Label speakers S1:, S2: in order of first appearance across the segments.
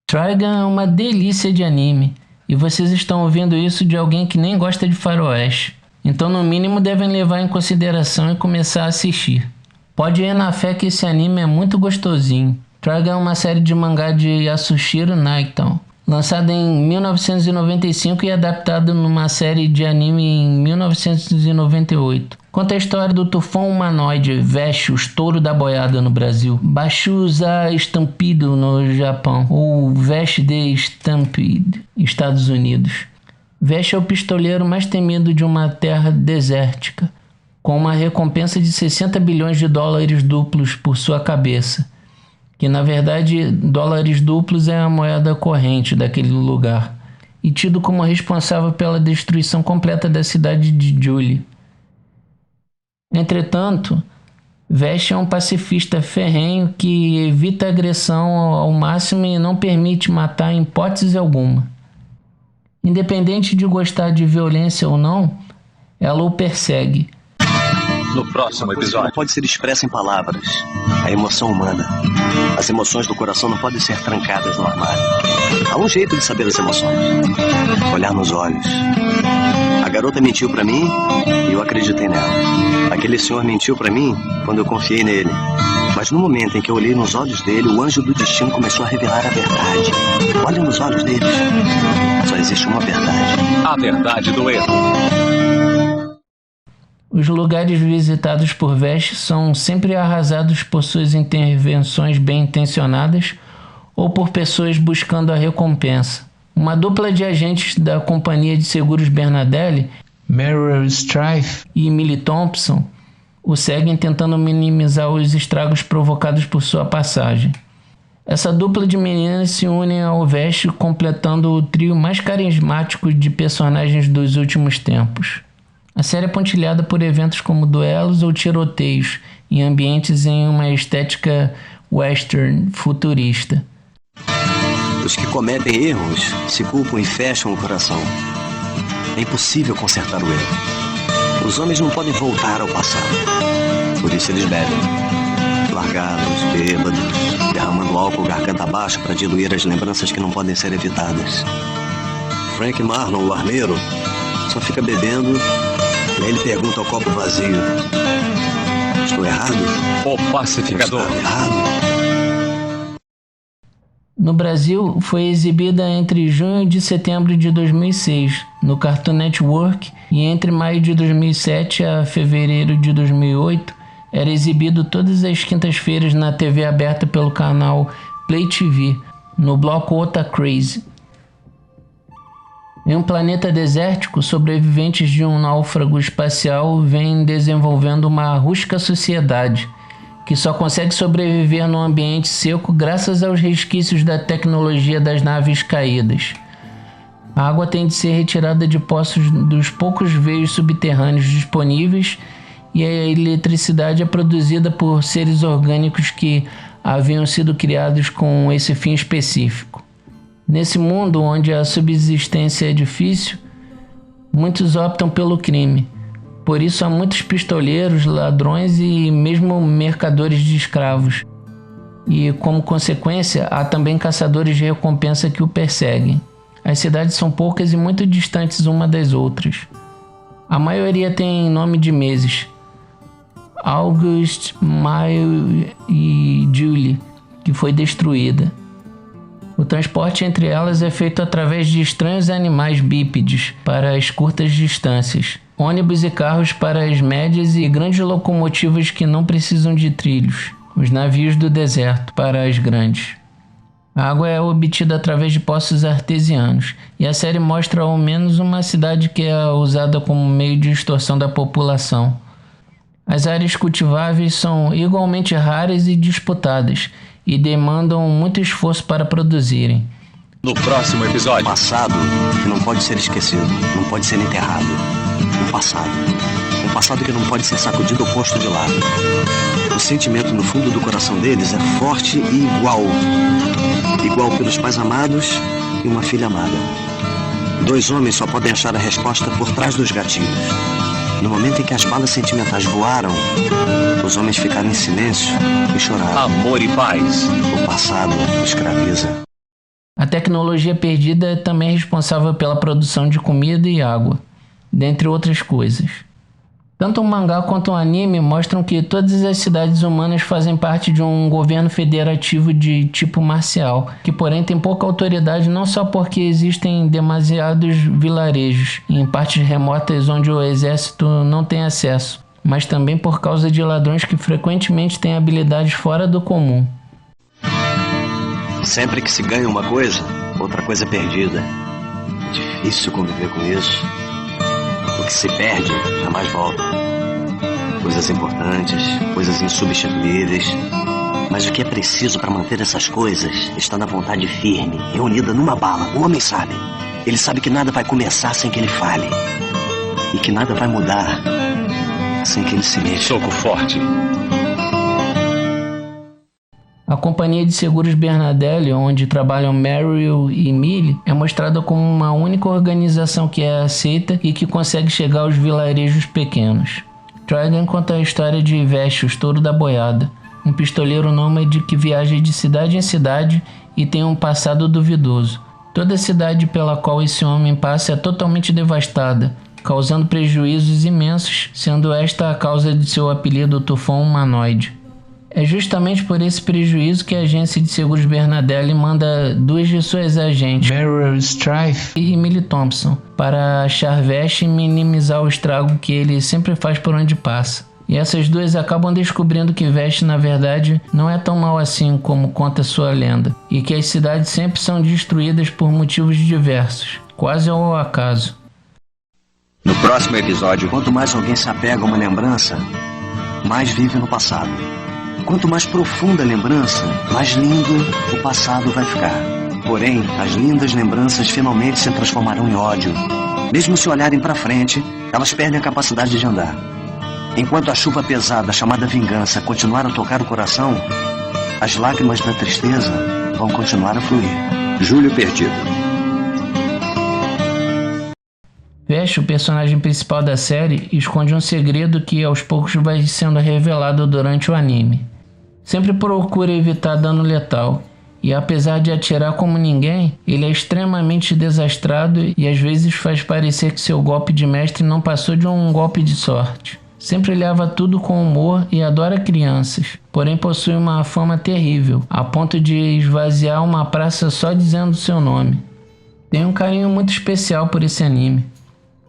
S1: Trigun é uma delícia de anime, e vocês estão ouvindo isso de alguém que nem gosta de faroeste. Então no mínimo devem levar em consideração e começar a assistir. Pode ir na fé que esse anime é muito gostosinho. Trigun é uma série de mangá de Yasuhiro Naito, lançada em 1995 e adaptada numa série de anime em 1998. Conta a história do tufão humanoide Vestius, touro da boiada no Brasil, Bashuza Estampido no Japão, ou Vesh the Stampede, Estados Unidos. Vesh é o pistoleiro mais temido de uma terra desértica, com uma recompensa de 60 bilhões de dólares duplos por sua cabeça, que na verdade dólares duplos é a moeda corrente daquele lugar, e tido como responsável pela destruição completa da cidade de Julie. Entretanto, Vesh é um pacifista ferrenho que evita a agressão ao máximo e não permite matar em hipótese alguma. Independente de gostar de violência ou não, ela o persegue.
S2: No próximo episódio.
S3: Não pode ser expressa em palavras. A emoção humana. As emoções do coração não podem ser trancadas no armário. Há um jeito de saber as emoções. Olhar nos olhos. A garota mentiu pra mim e eu acreditei nela. Aquele senhor mentiu pra mim quando eu confiei nele. Mas no momento em que eu olhei nos olhos dele, o anjo do destino começou a revelar a verdade. Olha nos olhos deles. Só existe uma verdade.
S2: A verdade do erro.
S1: Os lugares visitados por Vesh são sempre arrasados por suas intervenções bem intencionadas ou por pessoas buscando a recompensa. Uma dupla de agentes da companhia de seguros Bernardelli, Meryl Streep e Millie Thompson, o seguem tentando minimizar os estragos provocados por sua passagem. Essa dupla de meninas se une ao Vesh, completando o trio mais carismático de personagens dos últimos tempos. A série é pontilhada por eventos como duelos ou tiroteios em ambientes em uma estética western futurista.
S3: Os que cometem erros se culpam e fecham o coração. É impossível consertar o erro. Os homens não podem voltar ao passado. Por isso eles bebem. Largados, bêbados, derramando álcool garganta abaixo para diluir as lembranças que não podem ser evitadas. Frank Marlon, o armeiro, só fica bebendo e aí ele pergunta ao copo vazio: estou errado?
S2: O pacificador.
S3: Estou errado?
S1: No Brasil, foi exibida entre junho e setembro de 2006 no Cartoon Network e entre maio de 2007 a fevereiro de 2008 era exibido todas as quintas-feiras na TV aberta pelo canal Play TV, no bloco Ota Crazy. Em um planeta desértico, sobreviventes de um náufrago espacial vêm desenvolvendo uma rústica sociedade que só consegue sobreviver num ambiente seco graças aos resquícios da tecnologia das naves caídas. A água tem de ser retirada de poços dos poucos veios subterrâneos disponíveis e a eletricidade é produzida por seres orgânicos que haviam sido criados com esse fim específico. Nesse mundo onde a subsistência é difícil, muitos optam pelo crime. Por isso há muitos pistoleiros, ladrões e mesmo mercadores de escravos. E como consequência, há também caçadores de recompensa que o perseguem. As cidades são poucas e muito distantes uma das outras. A maioria tem nome de meses: August, Maio e Julie, que foi destruída. O transporte entre elas é feito através de estranhos animais bípedes para as curtas distâncias, ônibus e carros para as médias e grandes locomotivas que não precisam de trilhos, os navios do deserto para as grandes. A água é obtida através de poços artesianos, e a série mostra ao menos uma cidade que é usada como meio de extorsão da população. As áreas cultiváveis são igualmente raras e disputadas, e demandam muito esforço para produzirem.
S2: No próximo episódio.
S3: Um passado que não pode ser esquecido, não pode ser enterrado. Um passado que não pode ser sacudido ou posto de lado. O sentimento no fundo do coração deles é forte e igual. Igual pelos pais amados e uma filha amada. Dois homens só podem achar a resposta por trás dos gatilhos. No momento em que as balas sentimentais voaram, os homens ficaram em silêncio e choraram.
S2: Amor e paz.
S3: O passado escraviza.
S1: A tecnologia perdida é também responsável pela produção de comida e água, dentre outras coisas. Tanto o mangá quanto o anime mostram que todas as cidades humanas fazem parte de um governo federativo de tipo marcial, que porém tem pouca autoridade não só porque existem demasiados vilarejos em partes remotas onde o exército não tem acesso, mas também por causa de ladrões que frequentemente têm habilidades fora do comum.
S3: Sempre que se ganha uma coisa, outra coisa é perdida. É difícil conviver com isso. O que se perde jamais volta. Coisas importantes, coisas insubstituíveis. Mas o que é preciso para manter essas coisas está na vontade firme, reunida numa bala. O homem sabe. Ele sabe que nada vai começar sem que ele fale. E que nada vai mudar sem que ele se mexa.
S2: Soco forte.
S1: A companhia de seguros Bernardelli, onde trabalham Meryl e Millie, é mostrada como uma única organização que é aceita e que consegue chegar aos vilarejos pequenos. Trigun conta a história de Vesh, o touro da boiada, um pistoleiro nômade que viaja de cidade em cidade e tem um passado duvidoso. Toda a cidade pela qual esse homem passa é totalmente devastada, causando prejuízos imensos, sendo esta a causa de seu apelido Tufão Humanoide. É justamente por esse prejuízo que a agência de seguros Bernardelli manda duas de suas agentes, Beryl Strife e Millie Thompson, para achar Vesh e minimizar o estrago que ele sempre faz por onde passa. E essas duas acabam descobrindo que Vesh, na verdade, não é tão mal assim como conta sua lenda, e que as cidades sempre são destruídas por motivos diversos, quase ao acaso.
S3: No próximo episódio, quanto mais alguém se apega a uma lembrança, mais vive no passado. Quanto mais profunda a lembrança, mais lindo o passado vai ficar. Porém, as lindas lembranças finalmente se transformarão em ódio. Mesmo se olharem para frente, elas perdem a capacidade de andar. Enquanto a chuva pesada chamada vingança continuar a tocar o coração, as lágrimas da tristeza vão continuar a fluir. Júlio Perdido.
S1: Vesh, o personagem principal da série, esconde um segredo que aos poucos vai sendo revelado durante o anime. Sempre procura evitar dano letal, e apesar de atirar como ninguém, ele é extremamente desastrado e às vezes faz parecer que seu golpe de mestre não passou de um golpe de sorte. Sempre leva tudo com humor e adora crianças, porém possui uma fama terrível, a ponto de esvaziar uma praça só dizendo seu nome. Tenho um carinho muito especial por esse anime.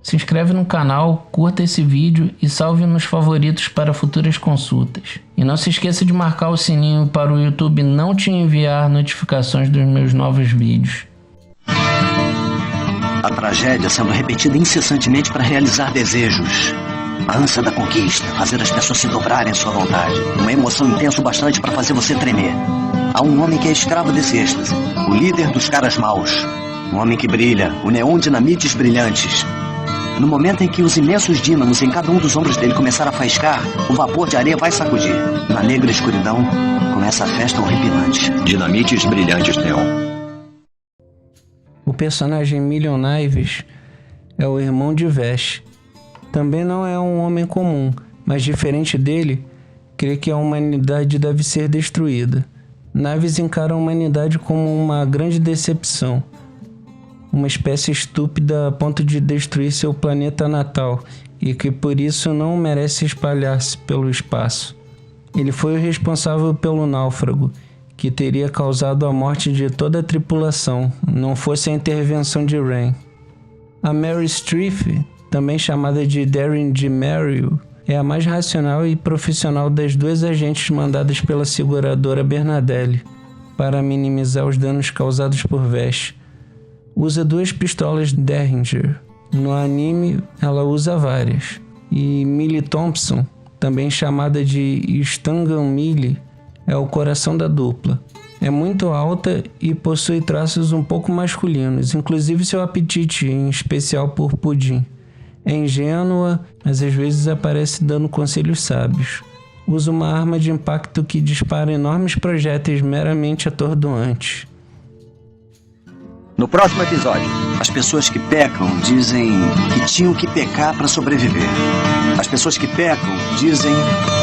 S1: Se inscreve no canal, curta esse vídeo e salve nos favoritos para futuras consultas. E não se esqueça de marcar o sininho para o YouTube não te enviar notificações dos meus novos vídeos.
S3: A tragédia sendo repetida incessantemente para realizar desejos. A ânsia da conquista, fazer as pessoas se dobrarem à sua vontade. Uma emoção intensa o bastante para fazer você tremer. Há um homem que é escravo desse êxtase, o líder dos caras maus. Um homem que brilha, o neon dinamites brilhantes. No momento em que os imensos dínamos em cada um dos ombros dele começar a faiscar, o vapor de areia vai sacudir. Na negra escuridão, começa a festa horripilante. Dinamites brilhantes neon.
S1: O personagem Million Knives é o irmão de Vesh. Também não é um homem comum, mas diferente dele, crê que a humanidade deve ser destruída. Knives encara a humanidade como uma grande decepção. Uma espécie estúpida a ponto de destruir seu planeta natal e que por isso não merece espalhar-se pelo espaço. Ele foi o responsável pelo náufrago, que teria causado a morte de toda a tripulação, não fosse a intervenção de Rain. A Mary Strife, também chamada de Darren de Meryl, é a mais racional e profissional das duas agentes mandadas pela seguradora Bernardelli para minimizar os danos causados por Vesh. Usa duas pistolas Derringer. No anime, ela usa várias. E Millie Thompson, também chamada de Stangan Millie, é o coração da dupla. É muito alta e possui traços um pouco masculinos, inclusive seu apetite, em especial por pudim. É ingênua, mas às vezes aparece dando conselhos sábios. Usa uma arma de impacto que dispara enormes projéteis meramente atordoantes.
S3: No próximo episódio, as pessoas que pecam dizem que tinham que pecar para sobreviver. As pessoas que pecam dizem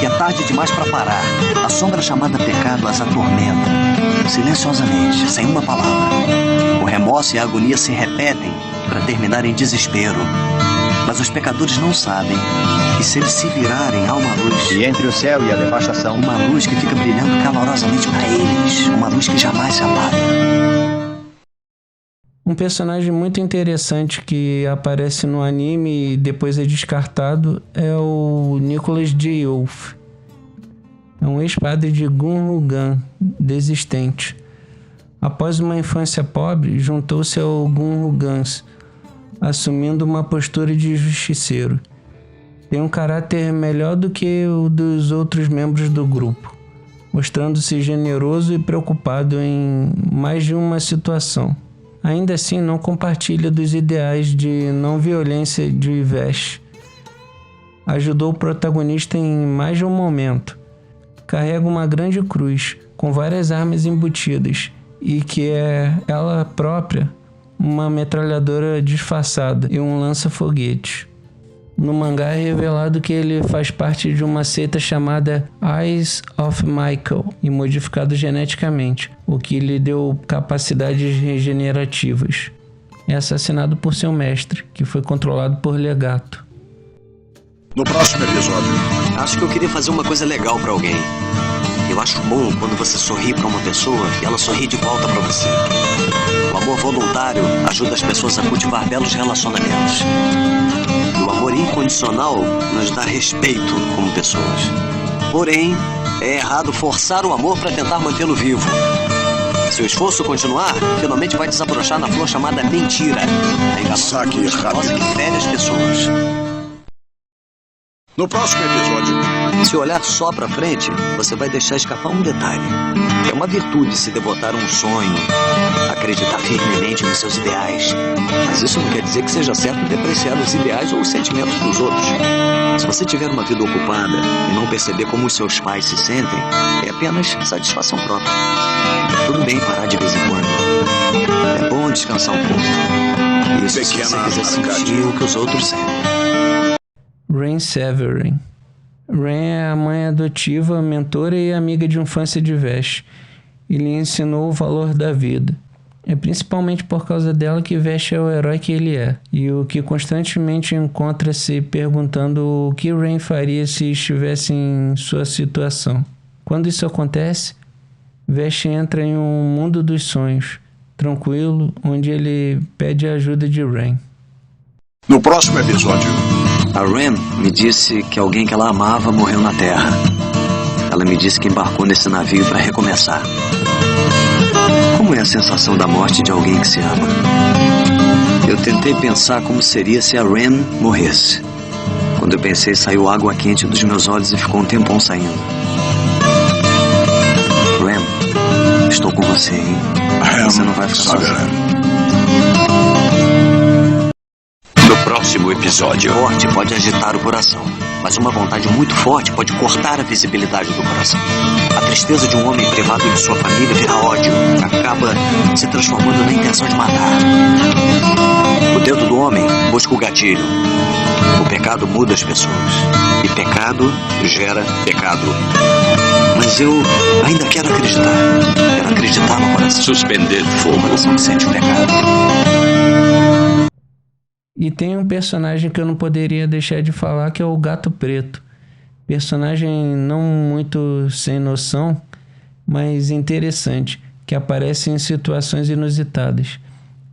S3: que é tarde demais para parar. A sombra chamada pecado as atormenta, silenciosamente, sem uma palavra. remorso e a agonia se repetem para terminar em desespero. Mas os pecadores não sabem que se eles se virarem há uma luz.
S4: E entre o céu e a devastação,
S3: uma luz que fica brilhando calorosamente para eles. Uma luz que jamais se apaga.
S1: Um personagem muito interessante que aparece no anime e depois é descartado é o Nicholas J. Wolf. É um ex-padre de Gun-Rugan, desistente. Após uma infância pobre, juntou-se ao Gun-Rugans, assumindo uma postura de justiceiro. Tem um caráter melhor do que o dos outros membros do grupo, mostrando-se generoso e preocupado em mais de uma situação. Ainda assim, não compartilha dos ideais de não violência de Vesh. Ajudou o protagonista em mais de um momento. Carrega uma grande cruz, com várias armas embutidas, e que é ela própria uma metralhadora disfarçada e um lança-foguete. No mangá é revelado que ele faz parte de uma seita chamada Eyes of Michael e modificado geneticamente, o que lhe deu capacidades regenerativas. É assassinado por seu mestre, que foi controlado por Legato.
S5: No próximo episódio.
S3: Acho que eu queria fazer uma coisa legal pra alguém. Eu acho bom quando você sorri pra uma pessoa e ela sorri de volta pra você. O amor voluntário ajuda as pessoas a cultivar belos relacionamentos. E o amor incondicional nos dá respeito como pessoas. Porém, é errado forçar o amor pra tentar mantê-lo vivo. Se o esforço continuar, finalmente vai desabrochar na flor chamada mentira. A enganosa que fere as pessoas.
S5: No próximo episódio.
S3: Se olhar só pra frente, você vai deixar escapar um detalhe. É uma virtude se devotar a um sonho, acreditar firmemente nos seus ideais. Mas isso não quer dizer que seja certo depreciar os ideais ou os sentimentos dos outros. Se você tiver uma vida ocupada e não perceber como os seus pais se sentem, é apenas satisfação própria. Tudo bem parar de vez em quando. É bom descansar um pouco. Isso se você quiser sentir o que os outros sentem.
S1: Rain Severin. Rain é a mãe adotiva, mentora e amiga de infância de Vesh, e lhe ensinou o valor da vida. É principalmente por causa dela que Vesh é o herói que ele é, e o que constantemente encontra-se perguntando o que Rain faria se estivesse em sua situação. Quando isso acontece, Vesh entra em um mundo dos sonhos, tranquilo, onde ele pede a ajuda de Rain.
S5: No próximo episódio.
S3: A Ren me disse que alguém que ela amava morreu na Terra. Ela me disse que embarcou nesse navio para recomeçar. Como é a sensação da morte de alguém que se ama? Eu tentei pensar como seria se a Ren morresse. Quando eu pensei, saiu água quente dos meus olhos e ficou um tempão saindo. Ren, estou com você, hein? Você não vai ficar sozinho.
S2: No próximo episódio.
S3: Forte pode agitar o coração, mas uma vontade muito forte pode cortar a visibilidade do coração. A tristeza de um homem privado de sua família vira ódio, que acaba se transformando na intenção de matar. O dedo do homem busca o gatilho. O pecado muda as pessoas. E pecado gera pecado. Mas eu ainda quero acreditar. Quero acreditar no coração.
S2: Suspender fogo.
S3: O coração que sente o pecado.
S1: E tem um personagem que eu não poderia deixar de falar, que é o Gato Preto. Personagem não muito sem noção, mas interessante, que aparece em situações inusitadas.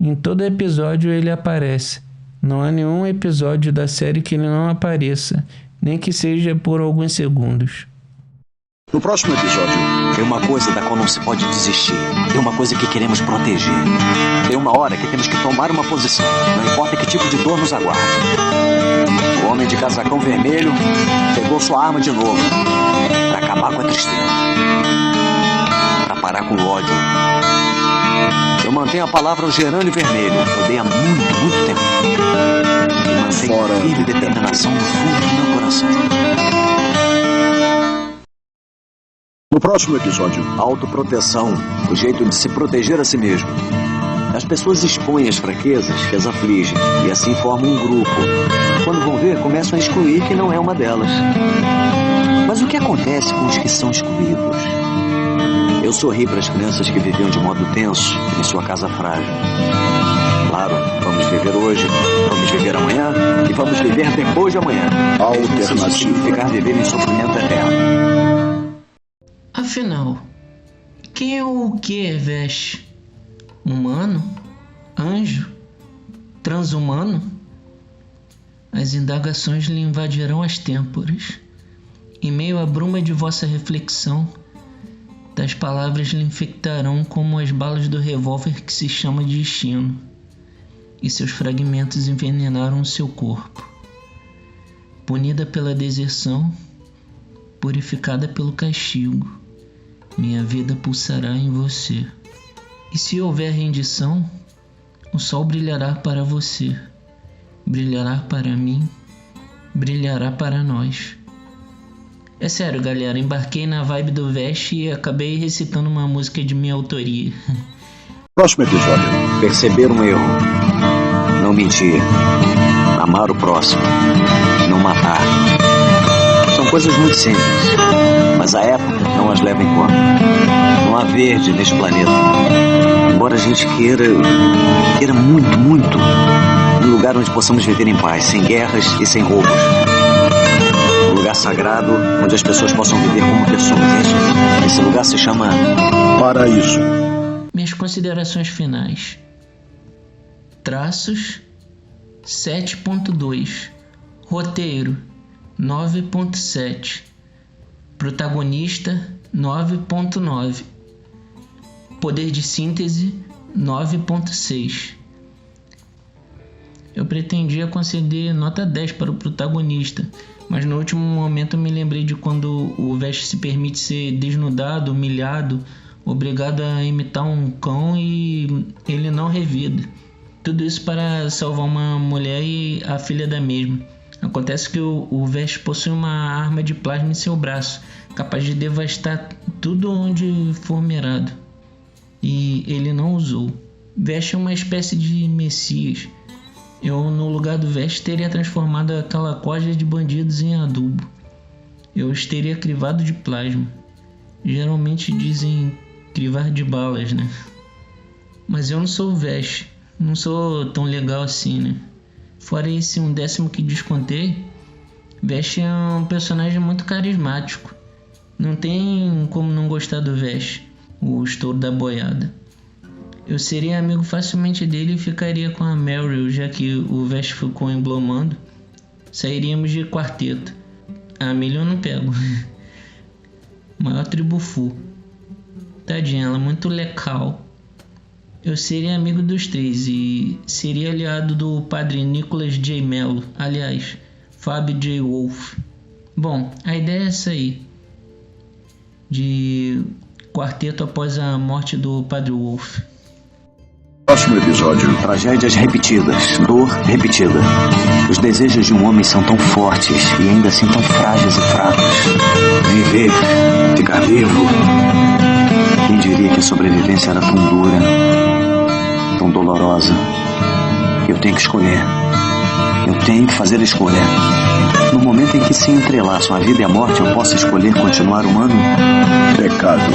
S1: Em todo episódio ele aparece. Não há nenhum episódio da série que ele não apareça, nem que seja por alguns segundos.
S5: No próximo episódio.
S3: Tem uma coisa da qual não se pode desistir. Tem uma coisa que queremos proteger. Tem uma hora que temos que tomar uma posição. Não importa que tipo de dor nos aguarde. O homem de casacão vermelho pegou sua arma de novo. Para acabar com a tristeza. Para parar com o ódio. Eu mantenho a palavra ao gerânio vermelho. Eu dei há muito tempo. E mantenho firme determinação no fundo do meu coração.
S5: No próximo episódio.
S3: Autoproteção, o jeito de se proteger a si mesmo. As pessoas expõem as fraquezas que as afligem e assim formam um grupo. Quando vão ver, começam a excluir que não é uma delas. Mas o que acontece com os que são excluídos? Eu sorri para as crianças que viviam de modo tenso em sua casa frágil. Claro, vamos viver hoje, vamos viver amanhã e vamos viver depois de amanhã.
S5: Alternativa.
S3: Isso significar viver em sofrimento eterno.
S1: Afinal, quem é o que, Vesh? Humano? Anjo? Transhumano? As indagações lhe invadirão as têmporas. Em meio à bruma de vossa reflexão, tais palavras lhe infectarão como as balas do revólver que se chama de destino, e seus fragmentos envenenaram o seu corpo. Punida pela deserção, purificada pelo castigo, minha vida pulsará em você. E se houver rendição, o sol brilhará para você, brilhará para mim, brilhará para nós. É sério, galera, embarquei na vibe do Vesh e acabei recitando uma música de minha autoria.
S5: Próximo episódio.
S3: Perceber um erro. Não mentir. Amar o próximo. Não matar. São coisas muito simples, mas a época não as leva em conta. Não há verde neste planeta. Embora a gente queira muito, muito, um lugar onde possamos viver em paz, sem guerras e sem roubos. Um lugar sagrado onde as pessoas possam viver como pessoas. Esse lugar se chama
S5: Paraíso.
S1: Minhas considerações finais. Traços 7.2. Roteiro 9.7. Protagonista 9.9. Poder de síntese 9.6. Eu pretendia conceder nota 10 para o protagonista, mas no último momento eu me lembrei de quando o Vesh se permite ser desnudado, humilhado, obrigado a imitar um cão e ele não revida. Tudo isso para salvar uma mulher e a filha da mesma. Acontece que o Vesh possui uma arma de plasma em seu braço, capaz de devastar tudo onde for mirado. E ele não usou. Vesh é uma espécie de messias. Eu, no lugar do Vesh, teria transformado aquela corja de bandidos em adubo. Eu os teria crivado de plasma. Geralmente dizem crivar de balas, né? Mas eu não sou o Vesh. Não sou tão legal assim, né? Fora esse 1/10 que descontei, Vesh é um personagem muito carismático. Não tem como não gostar do Vesh, o estouro da boiada. Eu seria amigo facilmente dele e ficaria com a Meryl, já que o Vesh ficou emblomando. Sairíamos de quarteto. A Millie eu não pego. Maior tribo full. Tadinha, ela é muito legal. Eu seria amigo dos três e seria aliado do padre Nicholas J. Mello, aliás, Fábio J. Wolf. Bom, a ideia é essa aí, de quarteto após a morte do padre Wolf.
S5: Próximo episódio.
S3: tragédias repetidas, dor repetida. Os desejos de um homem são tão fortes e ainda assim tão frágeis e fracos. Viver, ficar vivo. Quem diria que a sobrevivência era tão dura, tão dolorosa? Eu tenho que escolher. Eu tenho que fazer a escolha. No momento em que se entrelaçam a vida e a morte, eu posso escolher continuar humano?
S5: Pecado.